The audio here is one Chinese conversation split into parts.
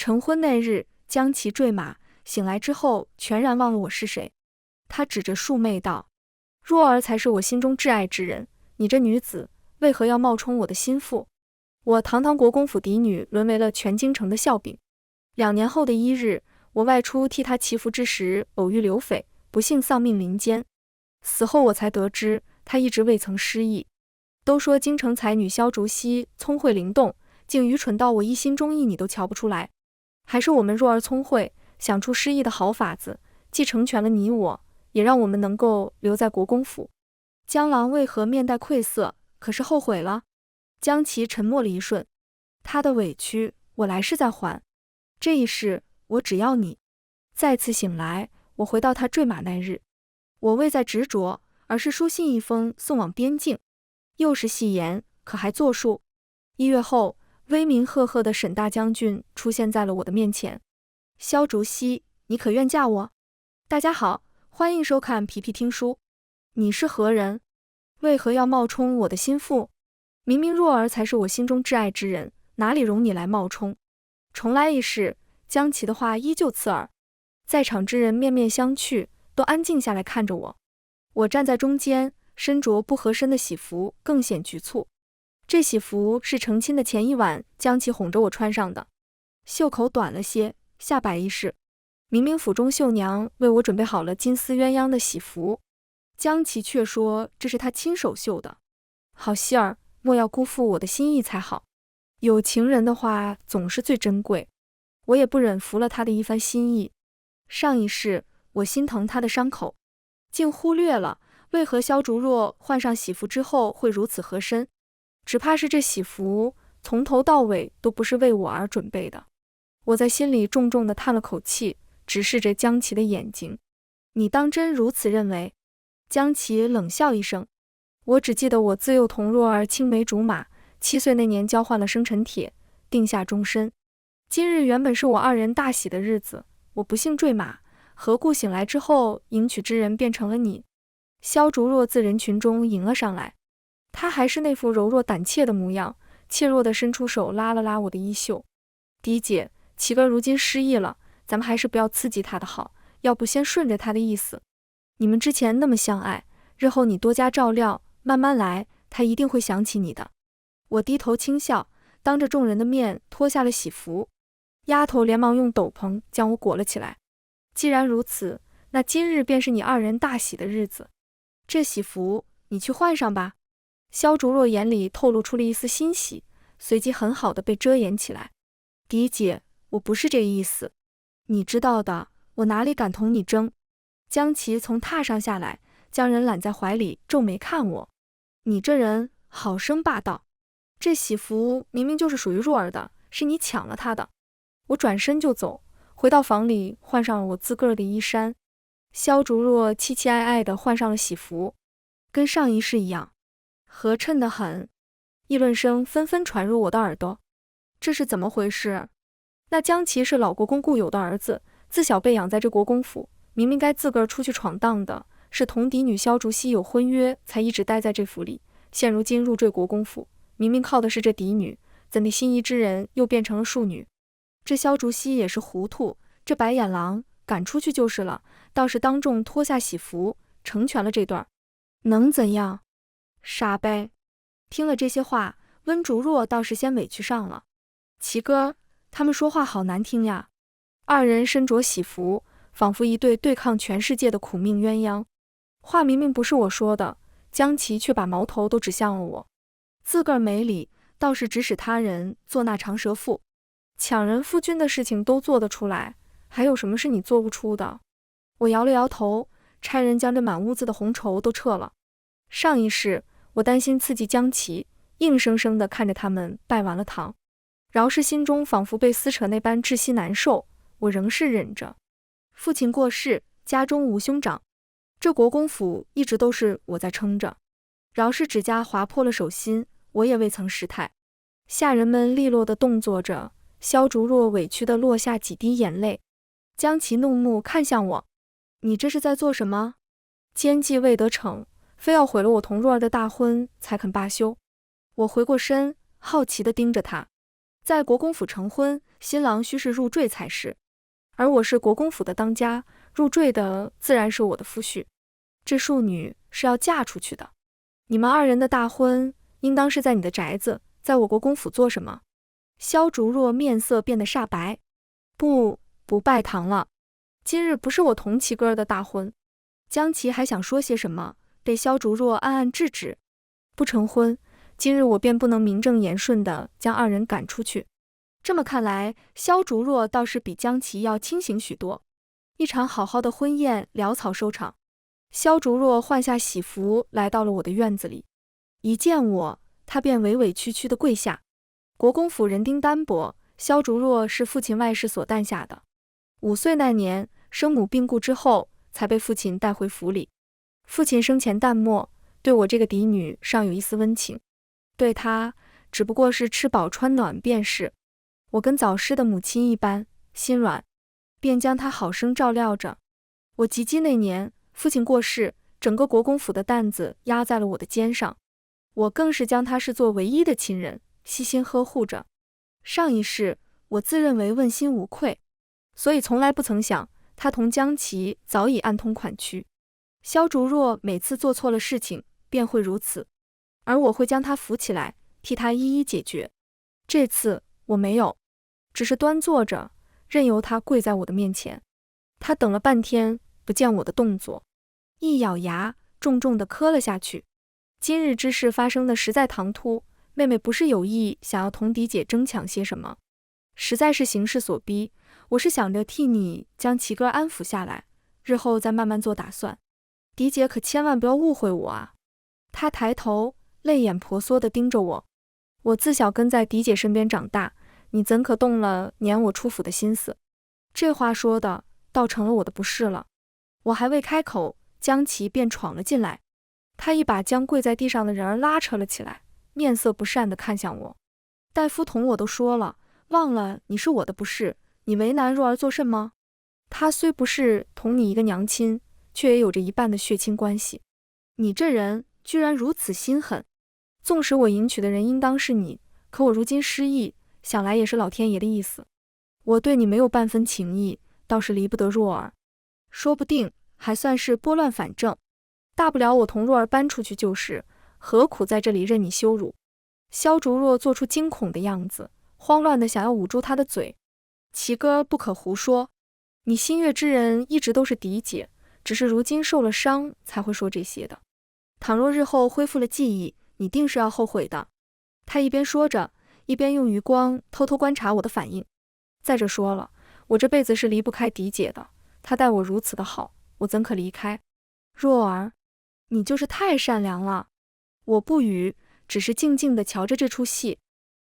成婚那日，将其坠马，醒来之后全然忘了我是谁。他指着庶妹道：若儿才是我心中挚爱之人，你这女子为何要冒充我的心腹？我堂堂国公府嫡女，沦为了全京城的笑柄。2年后的一日，我外出替他祈福之时，偶遇刘匪，不幸丧命林间。死后我才得知，他一直未曾失忆。都说京城才女萧竹溪聪慧灵动，竟愚蠢到我一心中意你都瞧不出来。还是我们若儿聪慧，想出失忆的好法子，既成全了你我，也让我们能够留在国公府。江郎为何面带愧色？可是后悔了？江琪沉默了一瞬，他的委屈我来世再还，这一世我只要你。再次醒来，我回到他坠马那日，我未再执着，而是书信一封送往边境。又是戏言，可还作数？1月后，威名赫赫的沈大将军出现在了我的面前。萧竹溪，你可愿嫁我？大家好，欢迎收看皮皮听书。你是何人？为何要冒充我的心腹？明明若儿才是我心中挚爱之人，哪里容你来冒充？重来一世，江琪的话依旧刺耳。在场之人面面相觑，都安静下来看着我。我站在中间，身着不合身的喜服，更显局促。这喜服是成亲的前一晚江琪哄着我穿上的，袖口短了些，下摆一式。明明府中绣娘为我准备好了金丝鸳鸯的喜服，江琪却说这是他亲手绣的。好希儿，莫要辜负我的心意才好。有情人的话总是最珍贵，我也不忍服了他的一番心意。上一世我心疼他的伤口，竟忽略了为何萧竹若换上喜服之后会如此合身。只怕是这喜服从头到尾都不是为我而准备的。我在心里重重地叹了口气，直视着江琪的眼睛。你当真如此认为？江琪冷笑一声。我只记得我自幼同若儿青梅竹马，7岁那年交换了生辰帖，定下终身。今日原本是我2人大喜的日子，我不幸坠马，何故醒来之后迎娶之人变成了你？萧竹若自人群中迎了上来，她还是那副柔弱胆怯的模样，怯弱地伸出手拉了拉我的衣袖。嫡姐，齐哥如今失忆了，咱们还是不要刺激他的好，要不先顺着他的意思。你们之前那么相爱，日后你多加照料，慢慢来，他一定会想起你的。我低头轻笑，当着众人的面脱下了喜服。丫头连忙用斗篷将我裹了起来。既然如此，那今日便是你2人大喜的日子。这喜服你去换上吧。萧竹若眼里透露出了一丝欣喜，随即很好的被遮掩起来。嫡姐，我不是这意思，你知道的，我哪里敢同你争。江琪从榻上下来，将人揽在怀里，皱眉看我。你这人好生霸道，这喜服明明就是属于若儿的，是你抢了她的。我转身就走，回到房里换上了我自个儿的衣衫。萧竹若凄凄哀哀地换上了喜服，跟上一世一样，合衬得很。议论声纷纷传入我的耳朵。这是怎么回事？那江琪是老国公固有的儿子，自小被养在这国公府，明明该自个儿出去闯荡的，是同嫡女萧竹溪有婚约，才一直待在这府里。现如今入赘国公府，明明靠的是这嫡女，怎地心仪之人又变成了庶女？这萧竹溪也是糊涂，这白眼狼赶出去就是了，倒是当众脱下喜服，成全了这段，能怎样？傻呗。听了这些话，温竹若倒是先委屈上了。齐哥，他们说话好难听呀。2人身着喜服，仿佛一对对抗全世界的苦命鸳鸯。话明明不是我说的，江琪却把矛头都指向了我。自个儿没理，倒是指使他人做那长舌妇。抢人夫君的事情都做得出来，还有什么是你做不出的？我摇了摇头，差人将这满屋子的红绸都撤了。上一世我担心刺激江琪，硬生生地看着他们拜完了堂。饶是心中仿佛被撕扯那般窒息难受，我仍是忍着。父亲过世，家中无兄长，这国公府一直都是我在撑着。饶是指甲划破了手心，我也未曾失态。下人们利落地动作着，萧竹若委屈地落下几滴眼泪。江琪怒目看向我，你这是在做什么？奸计未得逞，非要毁了我同若儿的大婚才肯罢休。我回过身，好奇地盯着他。在国公府成婚，新郎须是入赘才是，而我是国公府的当家，入赘的自然是我的夫婿。这庶女是要嫁出去的，你们二人的大婚应当是在你的宅子，在我国公府做什么？萧竹若面色变得煞白，不拜堂了，今日不是我同齐哥儿的大婚。江琪还想说些什么，被萧竹若暗暗制止。不成婚，今日我便不能名正言顺地将二人赶出去。这么看来，萧竹若倒是比江琪要清醒许多。一场好好的婚宴潦草收场。萧竹若换下喜服，来到了我的院子里。一见我，他便委委屈屈地跪下。国公府人丁单薄，萧竹若是父亲外室所诞下的。5岁那年，生母病故之后，才被父亲带回府里。父亲生前淡漠，对我这个嫡女尚有一丝温情，对她只不过是吃饱穿暖便是。我跟早逝的母亲一般，心软，便将她好生照料着。我及笄那年，父亲过世，整个国公府的担子压在了我的肩上，我更是将她视作唯一的亲人，悉心呵护着。上一世，我自认为问心无愧，所以从来不曾想，他同江琪早已暗通款曲。萧竹若每次做错了事情，便会如此，而我会将他扶起来，替他一一解决。这次我没有，只是端坐着，任由他跪在我的面前。他等了半天，不见我的动作，一咬牙，重重地磕了下去。今日之事发生的实在唐突，妹妹不是有意想要同嫡姐争抢些什么，实在是形势所逼。我是想着替你将齐哥安抚下来，日后再慢慢做打算。嫡姐可千万不要误会我啊！她抬头，泪眼婆娑地盯着我。我自小跟在嫡姐身边长大，你怎可动了撵我出府的心思？这话说的倒成了我的不是了。我还未开口，江琪便闯了进来。他一把将跪在地上的人儿拉扯了起来，面色不善地看向我。大夫同我都说了，忘了你是我的不是，你为难若儿做甚么？他虽不是同你一个娘亲，却也有着一半的血亲关系。你这人居然如此心狠！纵使我迎娶的人应当是你，可我如今失忆，想来也是老天爷的意思。我对你没有半分情意，倒是离不得若儿，说不定还算是拨乱反正。大不了我同若儿搬出去就是，何苦在这里任你羞辱？萧竹若做出惊恐的样子，慌乱地想要捂住他的嘴。齐哥不可胡说，你心悦之人一直都是嫡姐，只是如今受了伤才会说这些的。倘若日后恢复了记忆，你定是要后悔的。他一边说着，一边用余光偷偷观察我的反应。再者说了，我这辈子是离不开嫡姐的，她待我如此的好，我怎可离开？若儿，你就是太善良了。我不语，只是静静地瞧着这出戏。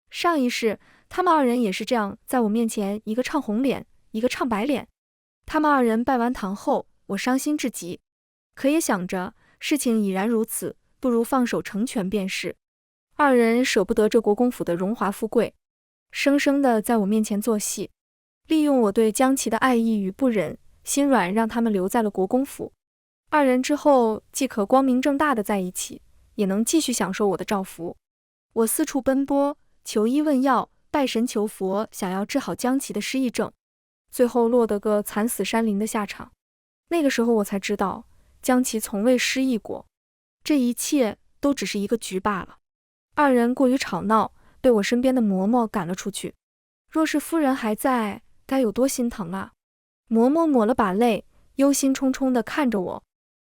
上一世，他们二人也是这样，在我面前一个唱红脸，一个唱白脸。他们二人拜完堂后，我伤心至极，可也想着事情已然如此，不如放手成全便是。二人舍不得这国公府的荣华富贵，生生的在我面前做戏，利用我对江琪的爱意与不忍，心软让他们留在了国公府。二人之后既可光明正大的在一起，也能继续享受我的照拂。我四处奔波，求医问药，拜神求佛，想要治好江琪的失忆症，最后落得个惨死山林的下场。那个时候我才知道，江琪从未失忆过，这一切都只是一个局罢了。二人过于吵闹，被我身边的嬷嬷赶了出去。若是夫人还在，该有多心疼啊！嬷嬷抹了把泪，忧心忡忡地看着我。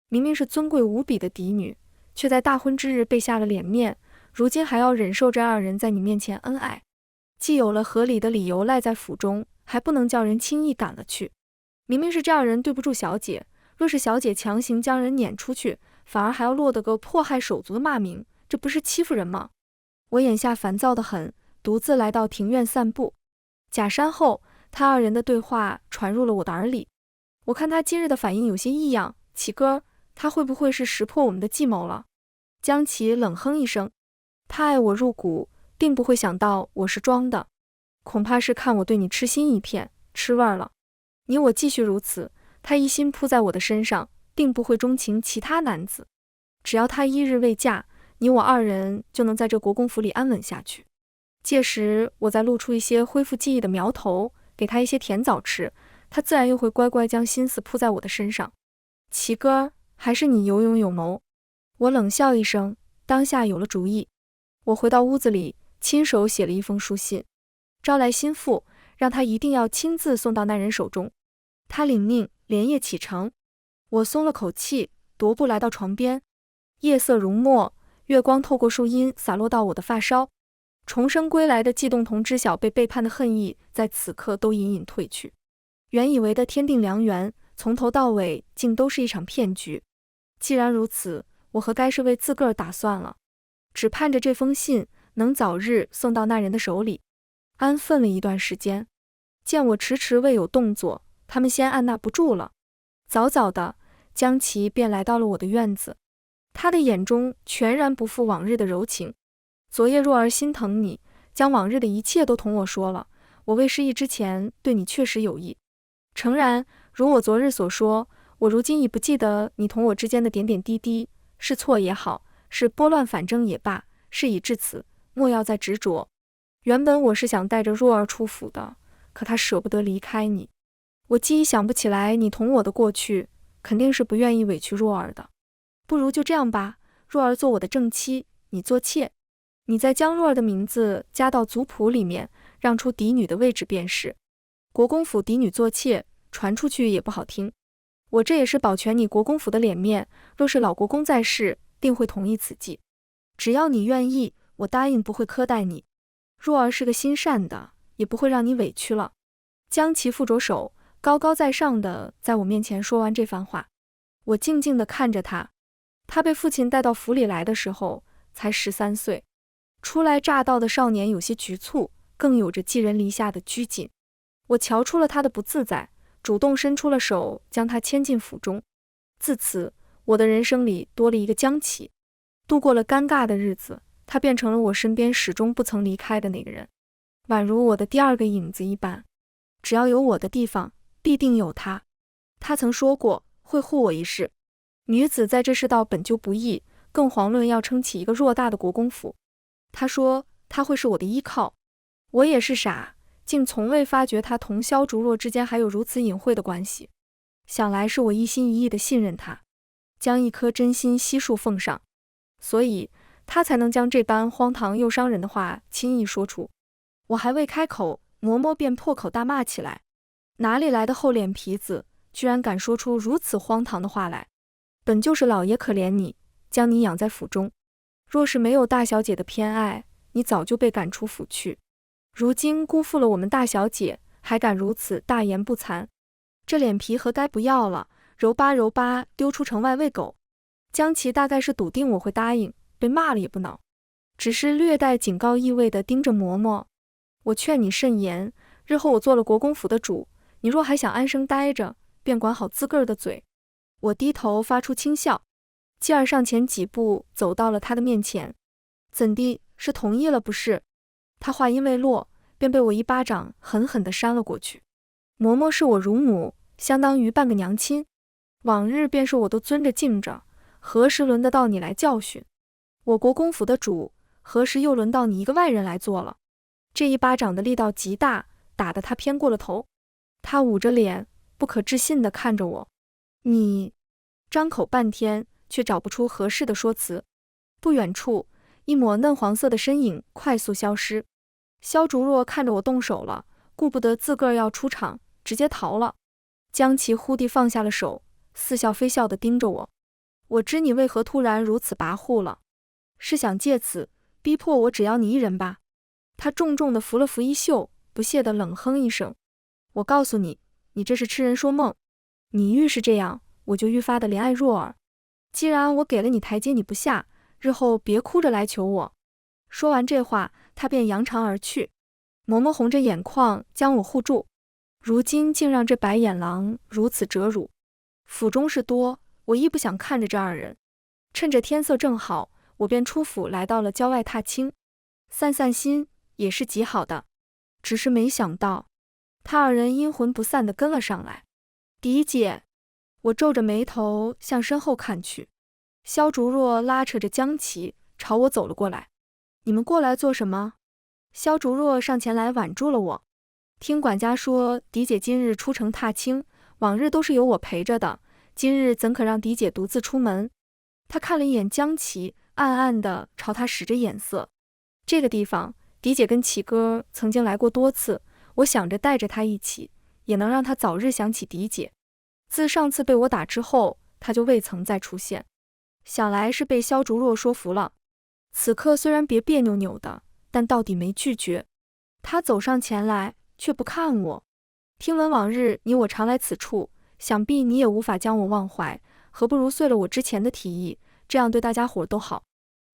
明明是尊贵无比的嫡女，却在大婚之日被下了脸面，如今还要忍受这二人在你面前恩爱。既有了合理的理由赖在府中，还不能叫人轻易赶了去。明明是这二人对不住小姐，若是小姐强行将人撵出去，反而还要落得个迫害手足的骂名，这不是欺负人吗？我眼下烦躁得很，独自来到庭院散步。假山后，他二人的对话传入了我的耳里。我看他今日的反应有些异样，齐哥，他会不会是识破我们的计谋了？江琪冷哼一声，他爱我入骨，并不会想到我是装的，恐怕是看我对你痴心一片，吃味儿了。你我继续如此，他一心扑在我的身上，定不会钟情其他男子。只要他一日未嫁，你我二人就能在这国公府里安稳下去。届时我再露出一些恢复记忆的苗头，给他一些甜枣吃，他自然又会乖乖将心思扑在我的身上。齐哥，还是你有勇有谋。我冷笑一声，当下有了主意。我回到屋子里，亲手写了一封书信，招来心腹，让他一定要亲自送到那人手中。他领命，连夜启程。我松了口气，踱步来到床边。夜色如墨，月光透过树荫洒落到我的发梢。重生归来的悸动同知晓被背叛的恨意，在此刻都隐隐褪去。原以为的天定良缘，从头到尾竟都是一场骗局。既然如此，我和该是为自个儿打算了，只盼着这封信能早日送到那人的手里。安分了一段时间，见我迟迟未有动作，他们先按捺不住了。早早的，江琪便来到了我的院子，他的眼中全然不复往日的柔情。昨夜若儿心疼你，将往日的一切都同我说了。我未失忆之前，对你确实有意。诚然，如我昨日所说，我如今已不记得你同我之间的点点滴滴，是错也好，是拨乱反正也罢，事已至此，莫要再执着。原本我是想带着若儿出府的，可她舍不得离开你。我既已想不起来你同我的过去，肯定是不愿意委屈若儿的。不如就这样吧，若儿做我的正妻，你做妾。你再将若儿的名字加到族谱里面，让出嫡女的位置便是。国公府嫡女做妾，传出去也不好听。我这也是保全你国公府的脸面，若是老国公在世，定会同意此计。只要你愿意，我答应不会苛待你。若儿是个心善的，也不会让你委屈了。将其附着手，高高在上的在我面前说完这番话。我静静地看着他。他被父亲带到府里来的时候，才13岁。初来乍到的少年有些局促，更有着寄人篱下的拘谨。我瞧出了他的不自在，主动伸出了手，将他牵进府中。自此，我的人生里多了一个江琪。度过了尴尬的日子，他变成了我身边始终不曾离开的那个人，宛如我的第二个影子一般。只要有我的地方，必定有他。他曾说过，会护我一世。女子在这世道本就不易，更遑论要撑起一个偌大的国公府。他说他会是我的依靠，我也是傻，竟从未发觉他同萧竹若之间还有如此隐晦的关系。想来是我一心一意地信任他，将一颗真心悉数奉上，所以他才能将这般荒唐又伤人的话轻易说出。我还未开口，嬷嬷便破口大骂起来。哪里来的厚脸皮子，居然敢说出如此荒唐的话来？本就是老爷可怜你，将你养在府中。若是没有大小姐的偏爱，你早就被赶出府去。如今辜负了我们大小姐，还敢如此大言不惭，这脸皮何该不要了，揉吧揉吧丢出城外喂狗。江琪大概是笃定我会答应，被骂了也不恼，只是略带警告意味地盯着嬷嬷。我劝你慎言，日后我做了国公府的主，你若还想安生待着，便管好自个儿的嘴。我低头发出轻笑，继而上前几步走到了他的面前。怎地，是同意了不是？他话音未落，便被我一巴掌狠狠地扇了过去。嬷嬷是我乳母，相当于半个娘亲，往日便是我都遵着敬着，何时轮得到你来教训？我国公府的主，何时又轮到你一个外人来做了？这一巴掌的力道极大，打得他偏过了头。他捂着脸，不可置信地看着我。你……张口半天，却找不出合适的说辞。不远处，一抹嫩黄色的身影快速消失。萧竹若看着我动手了，顾不得自个儿要出场，直接逃了。江琪忽地放下了手，似笑非笑地盯着我。我知你为何突然如此跋扈了，是想借此逼迫我只要你一人吧？他重重地扶了扶衣袖，不屑地冷哼一声。我告诉你，你这是痴人说梦。你愈是这样，我就愈发的怜爱若儿。既然我给了你台阶你不下，日后别哭着来求我。说完这话，他便扬长而去。嬷嬷红着眼眶将我护住，如今竟让这白眼狼如此折辱。府中事多，我亦不想看着这二人。趁着天色正好，我便出府来到了郊外踏青，散散心也是极好的。只是没想到，他二人阴魂不散地跟了上来。嫡姐，我皱着眉头向身后看去，萧竹若拉扯着江琪朝我走了过来。你们过来做什么？萧竹若上前来挽住了我。听管家说，狄姐今日出城踏青，往日都是有我陪着的，今日怎可让狄姐独自出门？他看了一眼江琪，暗暗地朝他使着眼色。这个地方，狄姐跟齐哥曾经来过多次，我想着带着他一起，也能让他早日想起狄姐。自上次被我打之后，他就未曾再出现，想来是被萧竹若说服了。此刻虽然别扭扭的，但到底没拒绝。他走上前来，却不看我。听闻往日你我常来此处，想必你也无法将我忘怀，何不如遂了我之前的提议，这样对大家伙都好。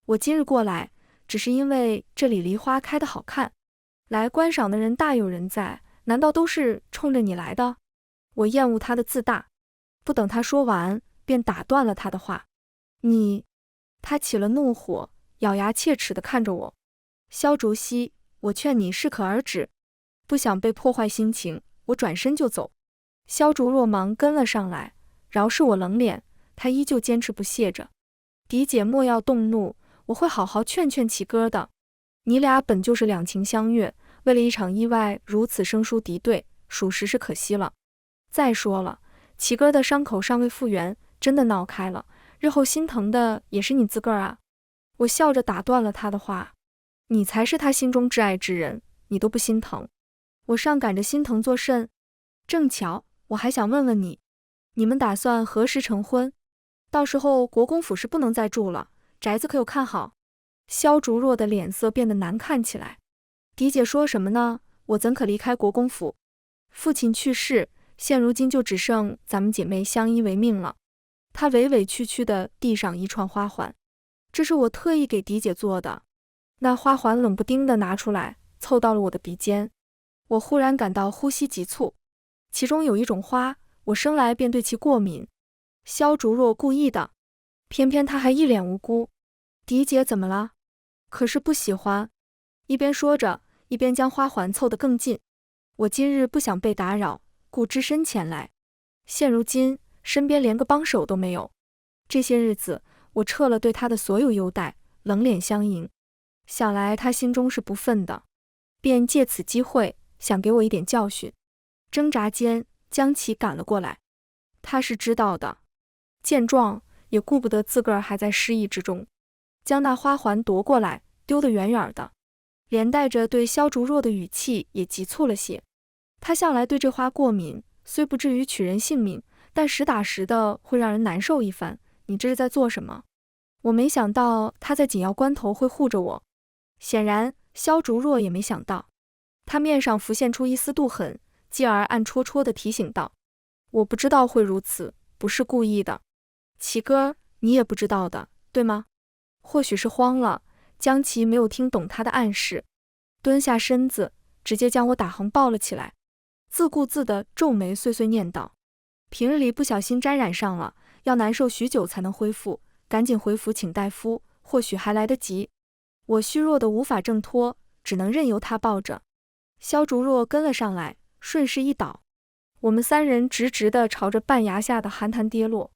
我今日过来，只是因为这里梨花开得好看，来观赏的人大有人在，难道都是冲着你来的？我厌恶他的自大，不等他说完，便打断了他的话。你……他起了怒火，咬牙切齿地看着我。萧竹溪，我劝你适可而止，不想被破坏心情，我转身就走。萧竹若忙跟了上来，饶是我冷脸，他依旧坚持不懈着。狄姐莫要动怒，我会好好劝劝齐哥的。你俩本就是两情相悦，为了一场意外如此生疏敌对，属实是可惜了。再说了，齐哥的伤口尚未复原，真的闹开了，日后心疼的也是你自个儿啊。我笑着打断了他的话。你才是他心中挚爱之人，你都不心疼，我尚赶着心疼作甚？正巧，我还想问问你，你们打算何时成婚？到时候国公府是不能再住了，宅子可有看好？萧竹若的脸色变得难看起来。狄姐说什么呢？我怎可离开国公府？父亲去世，现如今就只剩咱们姐妹相依为命了。她委委屈屈地递上一串花环，这是我特意给狄姐做的。那花环冷不丁地拿出来，凑到了我的鼻尖。我忽然感到呼吸急促，其中有一种花，我生来便对其过敏。萧竹若故意的，偏偏她还一脸无辜。狄姐怎么了？可是不喜欢。一边说着，一边将花环凑得更近。我今日不想被打扰，故只身前来。现如今身边连个帮手都没有，这些日子我撤了对她的所有优待，冷脸相迎。想来他心中是不忿的，便借此机会想给我一点教训。挣扎间，江琪赶了过来，他是知道的。见状，也顾不得自个儿还在失意之中，将那花环夺过来，丢得远远的，连带着对萧竹若的语气也急促了些。他向来对这花过敏，虽不至于取人性命，但实打实的会让人难受一番。你这是在做什么？我没想到他在紧要关头会护着我。显然，萧竹若也没想到，他面上浮现出一丝妒恨，继而暗戳戳地提醒道：“我不知道会如此，不是故意的。齐哥，你也不知道的，对吗？”或许是慌了，江琪没有听懂他的暗示，蹲下身子，直接将我打横抱了起来，自顾自地皱眉碎碎念道：“平日里不小心沾染上了，要难受许久才能恢复，赶紧回府请大夫，或许还来得及。”我虚弱的无法挣脱，只能任由他抱着。萧竹若跟了上来，顺势一倒，我们三人直直地朝着半崖下的寒潭跌落。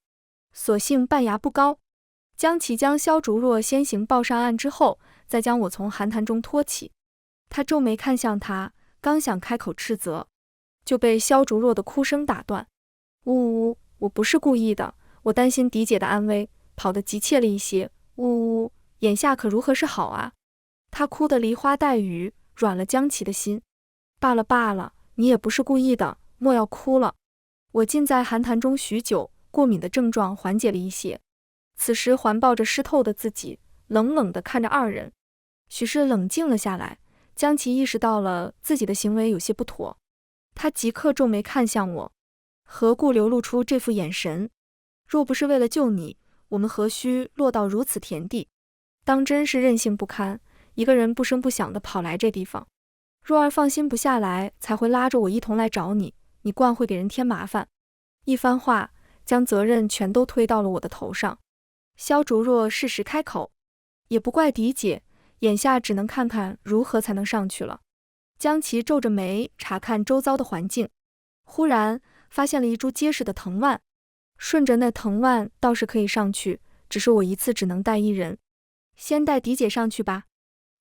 所幸半崖不高，江琪将萧竹若先行抱上岸之后，再将我从寒潭中托起。他皱眉看向他，刚想开口斥责，就被萧竹若的哭声打断。呜呜，我不是故意的，我担心狄姐的安危，跑得急切了一些。呜呜，眼下可如何是好啊？他哭得梨花带雨，软了江琪的心。罢了罢了，你也不是故意的，莫要哭了。我浸在寒潭中许久，过敏的症状缓解了一些。此时环抱着湿透的自己，冷冷地看着二人，许是冷静了下来。江琪意识到了自己的行为有些不妥，他即刻皱眉看向我，何故流露出这副眼神？若不是为了救你，我们何须落到如此田地？当真是任性不堪，一个人不声不响地跑来这地方。若儿放心不下来，才会拉着我一同来找你，你惯会给人添麻烦。一番话，将责任全都推到了我的头上。萧竹若适时开口，也不怪狄姐，眼下只能看看如何才能上去了。江琪皱着眉查看周遭的环境，忽然发现了一株结实的藤蔓，顺着那藤蔓倒是可以上去，只是我一次只能带一人。先带狄姐上去吧。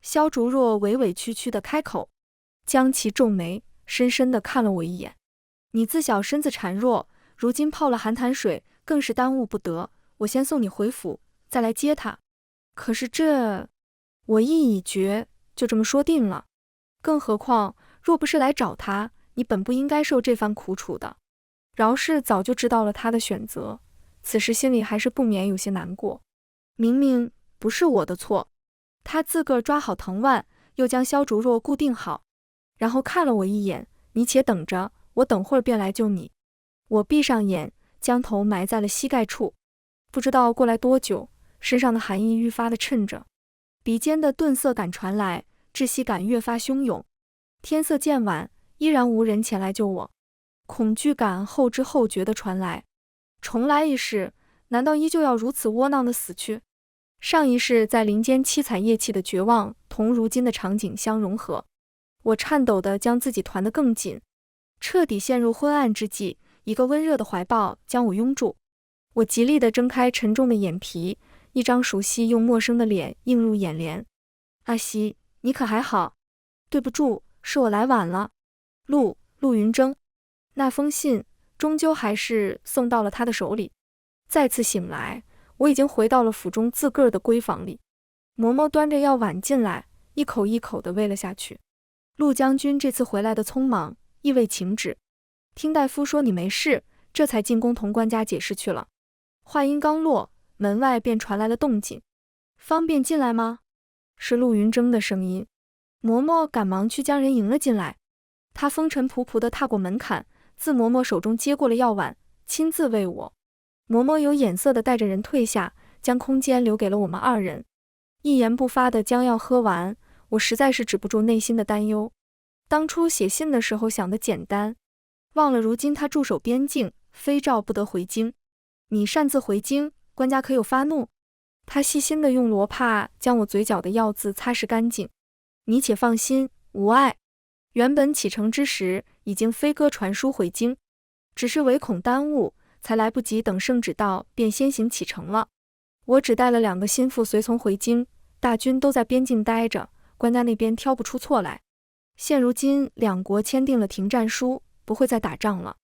萧竹若委委屈屈地开口。江琪皱眉，深深地看了我一眼。你自小身子孱弱，如今泡了寒潭水，更是耽误不得。我先送你回府，再来接他。可是这……我意已决，就这么说定了。更何况，若不是来找他，你本不应该受这番苦楚的。饶是早就知道了他的选择，此时心里还是不免有些难过。明明不是我的错。他自个儿抓好藤蔓，又将萧竹若固定好，然后看了我一眼，你且等着，我等会儿便来救你。我闭上眼，将头埋在了膝盖处。不知道过来多久，身上的寒意愈发的趁着，鼻尖的钝涩感传来，窒息感越发汹涌。天色渐晚，依然无人前来救我，恐惧感后知后觉地传来。重来一世，难道依旧要如此窝囊地死去？上一世在林间凄惨咽气的绝望，同如今的场景相融合。我颤抖地将自己团得更紧，彻底陷入昏暗之际，一个温热的怀抱将我拥住。我极力地睁开沉重的眼皮，一张熟悉又陌生的脸映入眼帘。阿西，你可还好？对不住，是我来晚了。陆云峥。那封信终究还是送到了他的手里。再次醒来，我已经回到了府中自个儿的闺房里。嬷嬷端着药碗进来，一口一口地喂了下去。陆将军这次回来的匆忙，意味情止。听大夫说你没事，这才进宫同官家解释去了。话音刚落，门外便传来了动静。方便进来吗？是陆云峥的声音。嬷嬷赶忙去将人迎了进来。他风尘仆仆地踏过门槛，自嬷嬷手中接过了药碗，亲自喂我。嬷嬷有眼色地带着人退下，将空间留给了我们二人。一言不发地将药喝完，我实在是止不住内心的担忧。当初写信的时候想得简单，忘了如今他驻守边境，非诏不得回京。你擅自回京，官家可有发怒？他细心地用罗帕将我嘴角的药渍擦拭干净。你且放心，无碍。原本启程之时，已经飞鸽传书回京，只是唯恐耽误，才来不及等圣旨到，便先行启程了。我只带了2个心腹随从回京，大军都在边境待着，官家那边挑不出错来。现如今两国签订了停战书，不会再打仗了。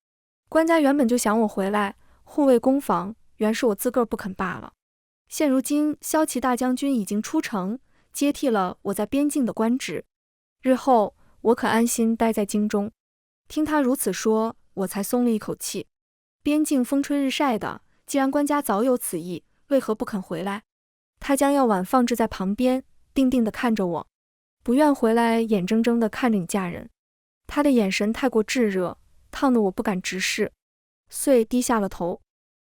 官家原本就想我回来护卫攻防，原是我自个儿不肯罢了。现如今骁骑大将军已经出城，接替了我在边境的官职，日后我可安心待在京中。听他如此说，我才松了一口气。边境风吹日晒的，既然官家早有此意，为何不肯回来？他将药碗放置在旁边，定定地看着我，不愿回来，眼睁睁地看着你嫁人。他的眼神太过炙热，烫得我不敢直视，遂低下了头。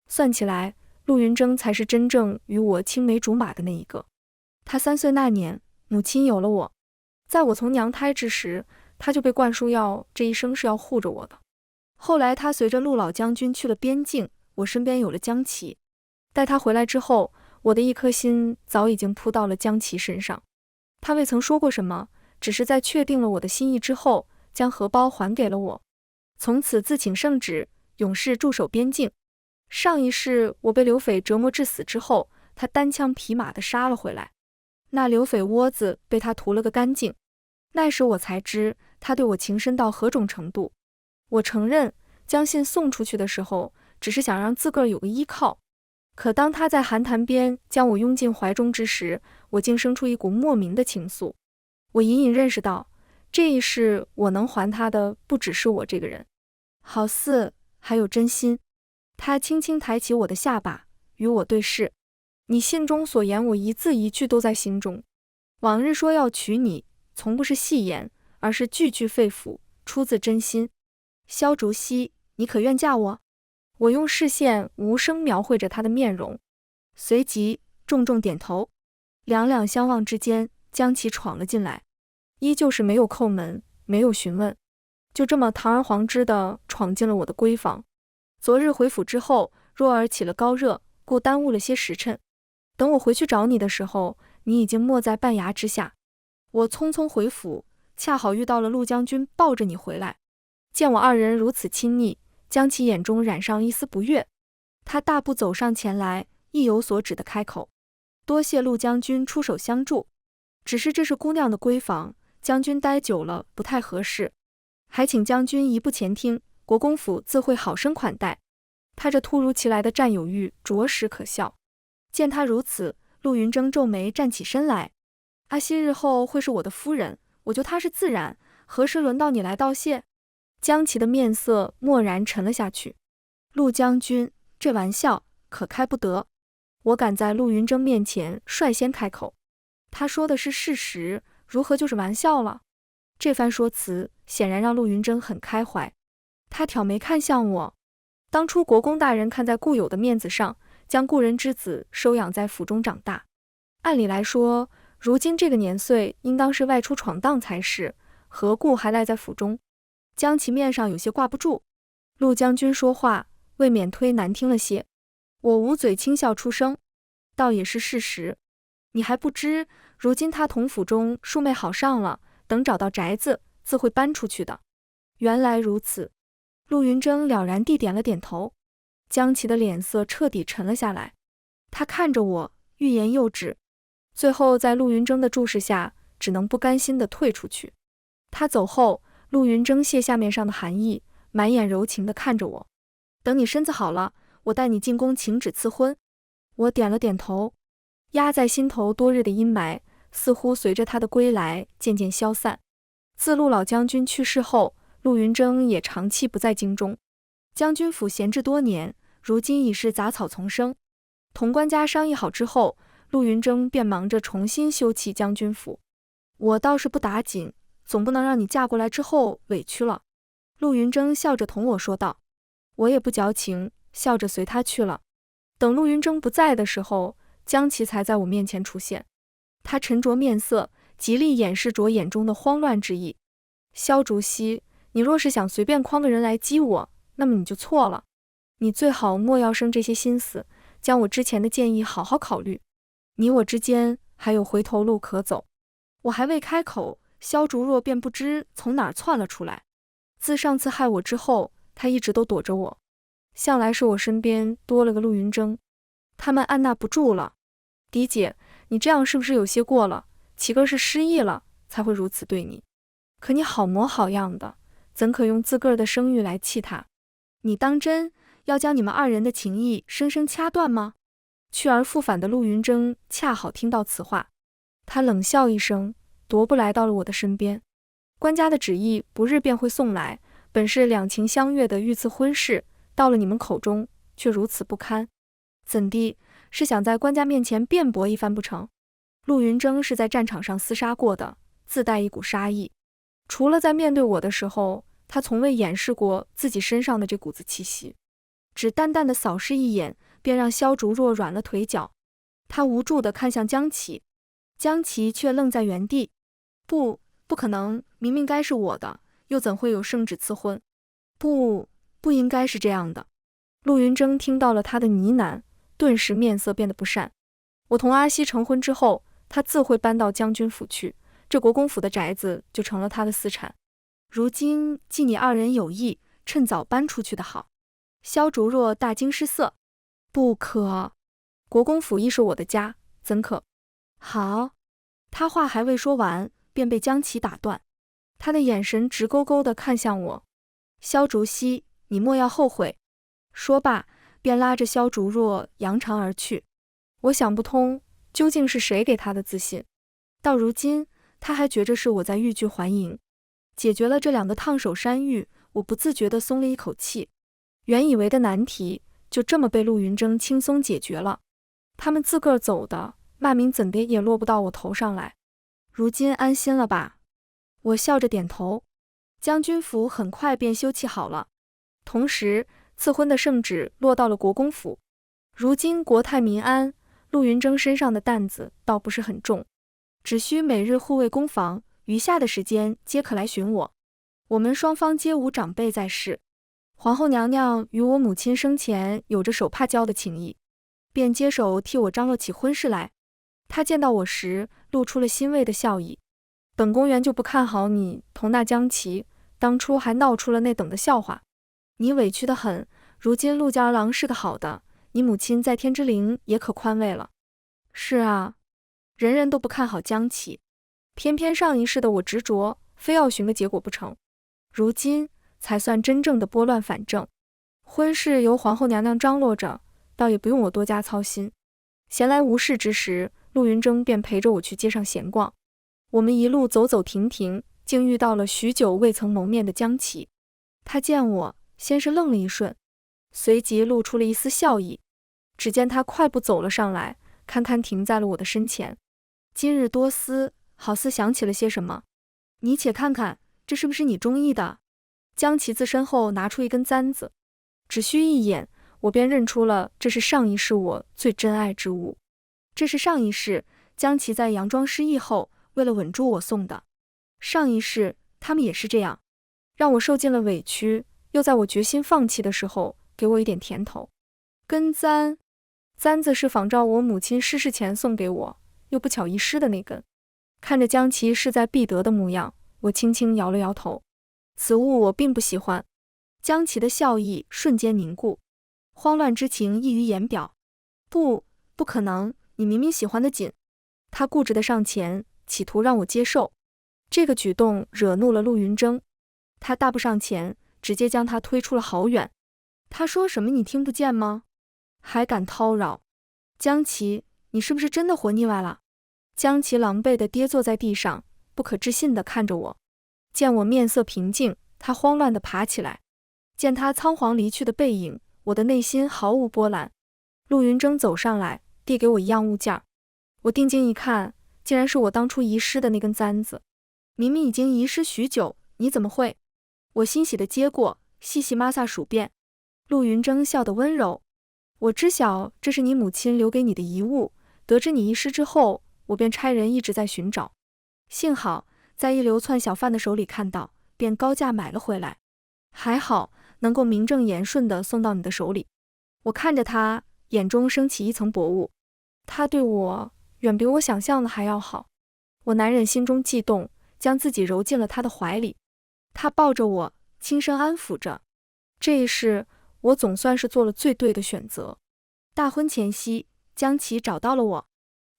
算起来，陆云峥才是真正与我青梅竹马的那一个。他3岁那年，母亲有了我，在我从娘胎之时，他就被灌输要这一生是要护着我的。后来他随着陆老将军去了边境，我身边有了江琪。待他回来之后，我的一颗心早已经扑到了江琪身上。他未曾说过什么，只是在确定了我的心意之后，将荷包还给了我。从此自请圣旨，永世驻守边境。上一世我被刘匪折磨致死之后，他单枪匹马地杀了回来，那刘匪窝子被他屠了个干净。那时我才知他对我情深到何种程度。我承认将信送出去的时候，只是想让自个儿有个依靠。可当他在寒潭边将我拥进怀中之时，我竟生出一股莫名的情愫。我隐隐认识到，这一世我能还他的不只是我这个人，好似还有真心。他轻轻抬起我的下巴，与我对视。你信中所言，我一字一句都在心中。往日说要娶你，从不是戏言，而是句句肺腑，出自真心。萧竹溪，你可愿嫁我？我用视线无声描绘着他的面容，随即重重点头。两两相望之间，江琪闯了进来，依旧是没有叩门，没有询问，就这么堂而皇之地闯进了我的闺房。昨日回府之后，若儿起了高热，故耽误了些时辰。等我回去找你的时候，你已经没在半崖之下。我匆匆回府，恰好遇到了陆将军抱着你回来。见我二人如此亲昵，江琪眼中染上一丝不悦。他大步走上前来，意有所指地开口：多谢陆将军出手相助。只是这是姑娘的闺房，将军待久了不太合适，还请将军移步前厅，国公府自会好生款待。他这突如其来的占有欲着实可笑。见他如此，陆云峥皱眉站起身来。阿西日后会是我的夫人，我就踏实自然，何时轮到你来道谢？江琪的面色蓦然沉了下去。陆将军，这玩笑可开不得。我敢在陆云峥面前率先开口。他说的是事实，如何就是玩笑了？这番说辞显然让陆云峥很开怀。他挑眉看向我。当初国公大人看在故友的面子上，将故人之子收养在府中长大。按理来说，如今这个年岁应当是外出闯荡才是，何故还赖在府中？江琪面上有些挂不住。陆将军说话未免忒难听了些。我捂嘴轻笑出声，倒也是事实。你还不知，如今他同府中庶妹好上了，等找到宅子，自会搬出去的。原来如此。陆云峥了然地点了点头。江琪的脸色彻底沉了下来，他看着我，欲言又止，最后在陆云峥的注视下，只能不甘心地退出去。他走后，陆云峥卸下面上的寒意，满眼柔情地看着我。等你身子好了，我带你进宫请旨赐婚。我点了点头，压在心头多日的阴霾，似乎随着他的归来渐渐消散。自陆老将军去世后，陆云峥也长期不在京中。将军府闲置多年，如今已是杂草丛生。同官家商议好之后，陆云峥便忙着重新修葺将军府。我倒是不打紧，总不能让你嫁过来之后委屈了。陆云峥笑着同我说道。我也不矫情，笑着随他去了。等陆云峥不在的时候，江琪才在我面前出现。他沉着面色，极力掩饰着眼中的慌乱之意。萧竹溪，你若是想随便诓个人来激我，那么你就错了。你最好莫要生这些心思，将我之前的建议好好考虑。你我之间还有回头路可走。我还未开口，萧竹若便不知从哪儿窜了出来。自上次害我之后，他一直都躲着我，向来是我身边多了个陆云峥，他们按捺不住了。狄姐，你这样是不是有些过了？琪哥是失忆了，才会如此对你。可你好模好样的，怎可用自个儿的声誉来气他？你当真要将你们二人的情谊生生掐断吗？去而复返的陆云峥恰好听到此话，他冷笑一声，踱步来到了我的身边。官家的旨意不日便会送来，本是两情相悦的御赐婚事，到了你们口中却如此不堪，怎地是想在官家面前辩驳一番不成？陆云峥是在战场上厮杀过的，自带一股杀意，除了在面对我的时候，他从未掩饰过自己身上的这股子气息。只淡淡的扫视一眼，便让萧竹若软了腿脚。他无助地看向江琪，江琪却愣在原地。不可能，明明该是我的，又怎会有圣旨赐婚？不应该是这样的。陆云峥听到了他的呢喃，顿时面色变得不善。我同阿西成婚之后，他自会搬到将军府去，这国公府的宅子就成了他的私产。如今既你二人有意，趁早搬出去的好。萧竹若大惊失色，不可，国公府亦是我的家，怎可？好。他话还未说完，便被江琪打断。他的眼神直勾勾地看向我。萧竹溪，你莫要后悔。说罢，便拉着萧竹若扬长而去。我想不通，究竟是谁给他的自信？到如今，他还觉着是我在欲拒还迎。解决了这两个烫手山芋，我不自觉地松了一口气。原以为的难题，就这么被陆云峥轻松解决了。他们自个儿走的，骂名怎的也落不到我头上来。如今安心了吧？我笑着点头。将军府很快便修葺好了，同时赐婚的圣旨落到了国公府。如今国泰民安，陆云峥身上的担子倒不是很重，只需每日护卫宫房，余下的时间皆可来寻我。我们双方皆无长辈在世，皇后娘娘与我母亲生前有着手帕交的情谊，便接手替我张罗起婚事来。她见到我时，露出了欣慰的笑意。本宫原就不看好你同那江琪，当初还闹出了那等的笑话。你委屈得很，如今陆家儿郎是个好的，你母亲在天之灵也可宽慰了。是啊，人人都不看好江琪，偏偏上一世的我执着，非要寻个结果不成。如今才算真正的拨乱反正。婚事由皇后娘娘张罗着，倒也不用我多加操心。闲来无事之时，陆云征便陪着我去街上闲逛。我们一路走走停停，竟遇到了许久未曾谋面的江琪。他见我，先是愣了一瞬，随即露出了一丝笑意。只见他快步走了上来，堪堪停在了我的身前。今日多思，好似想起了些什么。你且看看，这是不是你中意的？江琪自身后拿出一根簪子，只需一眼，我便认出了这是上一世我最珍爱之物。这是上一世江琪在佯装失忆后，为了稳住我送的。上一世他们也是这样，让我受尽了委屈，又在我决心放弃的时候给我一点甜头。根簪子是仿照我母亲逝世前送给我，又不巧遗失的那根。看着江琪势在必得的模样，我轻轻摇了摇头。此物我并不喜欢。江琪的笑意瞬间凝固，慌乱之情溢于言表。不可能，你明明喜欢得紧。他固执地上前，企图让我接受。这个举动惹怒了陆云征，他大步上前，直接将他推出了好远。他说什么你听不见吗？还敢叨扰？江琪，你是不是真的活腻歪了？江琪狼狈地跌坐在地上，不可置信地看着我。见我面色平静，他慌乱地爬起来。见他仓皇离去的背影，我的内心毫无波澜。陆云征走上来，递给我一样物件。我定睛一看，竟然是我当初遗失的那根簪子。明明已经遗失许久，你怎么会？我欣喜地接过，细细抹挲数遍。陆云征笑得温柔。我知晓这是你母亲留给你的遗物，得知你遗失之后，我便差人一直在寻找。幸好在一流窜小贩的手里看到，便高价买了回来。还好能够名正言顺地送到你的手里。我看着他，眼中升起一层薄雾。他对我远比我想象的还要好。我难忍心中悸动，将自己揉进了他的怀里。他抱着我，轻声安抚着。这一世我总算是做了最对的选择。大婚前夕，江琪找到了我。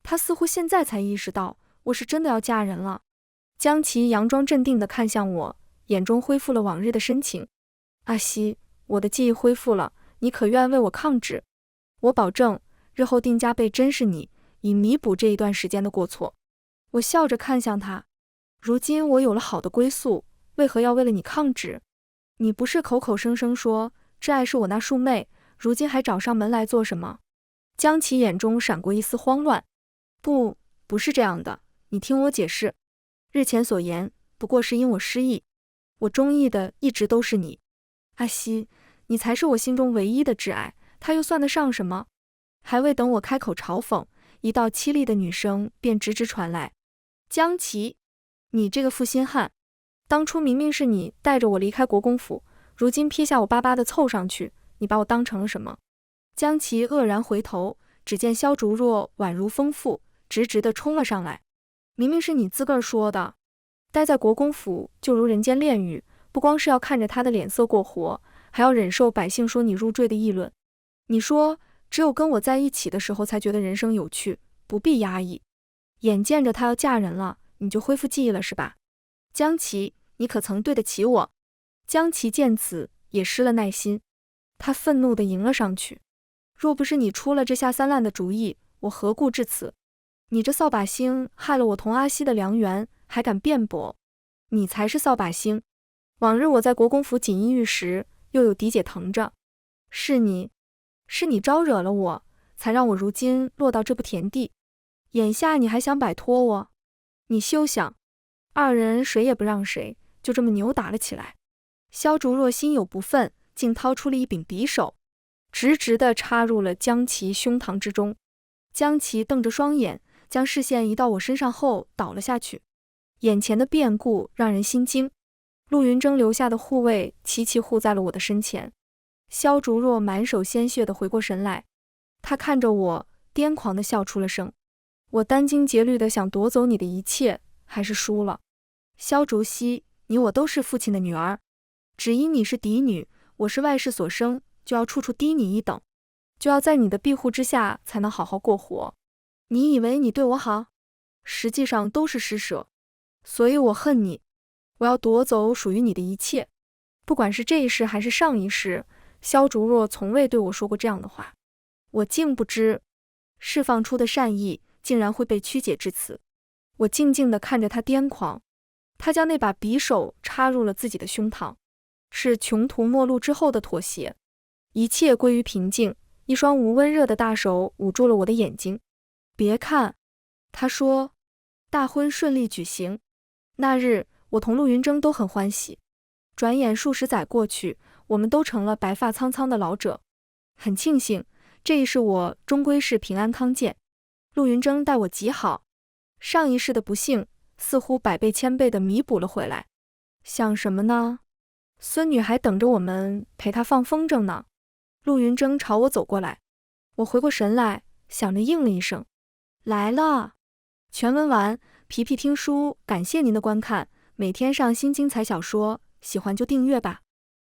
他似乎现在才意识到我是真的要嫁人了。江琪佯装镇定地看向我，眼中恢复了往日的深情。阿西，我的记忆恢复了，你可愿为我抗旨？我保证，日后定加倍珍视你，以弥补这一段时间的过错。我笑着看向他，如今我有了好的归宿，为何要为了你抗旨？你不是口口声声说挚爱是我那庶妹，如今还找上门来做什么？江琪眼中闪过一丝慌乱。不是这样的，你听我解释。日前所言，不过是因我失忆，我中意的一直都是你。阿西，你才是我心中唯一的挚爱，他又算得上什么？还未等我开口嘲讽，一道凄厉的女声便直直传来。江琪，你这个负心汉，当初明明是你带着我离开国公府，如今撇下我巴巴的凑上去，你把我当成了什么？江琪愕然回头，只见萧竹若宛如疯妇，直直地冲了上来。明明是你自个儿说的，待在国公府就如人间炼狱，不光是要看着他的脸色过活，还要忍受百姓说你入赘的议论。你说只有跟我在一起的时候才觉得人生有趣，不必压抑。眼见着她要嫁人了，你就恢复记忆了是吧？江琪，你可曾对得起我？江琪见此也失了耐心，他愤怒地迎了上去。若不是你出了这下三滥的主意，我何故至此？你这扫把星害了我同阿西的良缘，还敢辩驳？你才是扫把星！往日我在国公府锦衣玉食，又有嫡姐疼着，是你招惹了我，才让我如今落到这步田地。眼下你还想摆脱我？你休想！二人谁也不让谁，就这么扭打了起来。萧竹若心有不忿，竟掏出了一柄匕首，直直地插入了江琪胸膛之中。江琪瞪着双眼，将视线移到我身上后倒了下去。眼前的变故让人心惊，陆云征留下的护卫齐齐护在了我的身前。萧竹若满手鲜血地回过神来，他看着我，癫狂地笑出了声。我殚精竭虑地想夺走你的一切，还是输了。萧竹溪，你我都是父亲的女儿，只因你是嫡女，我是外室所生，就要处处低你一等，就要在你的庇护之下才能好好过活。你以为你对我好，实际上都是施舍。所以我恨你，我要夺走属于你的一切。不管是这一世还是上一世，萧竹若从未对我说过这样的话。我竟不知，释放出的善意竟然会被曲解至此。我静静地看着他癫狂，他将那把匕首插入了自己的胸膛，是穷途末路之后的妥协。一切归于平静，一双无温热的大手捂住了我的眼睛。别看，他说。大婚顺利举行，那日我同陆云峥都很欢喜。转眼数十载过去，我们都成了白发苍苍的老者。很庆幸，这一世我终归是平安康健。陆云峥待我极好，上一世的不幸似乎百倍千倍地弥补了回来。想什么呢？孙女还等着我们陪她放风筝呢。陆云峥朝我走过来，我回过神来，想着应了一声，来了。全文完，皮皮听书感谢您的观看，每天上新精彩小说，喜欢就订阅吧。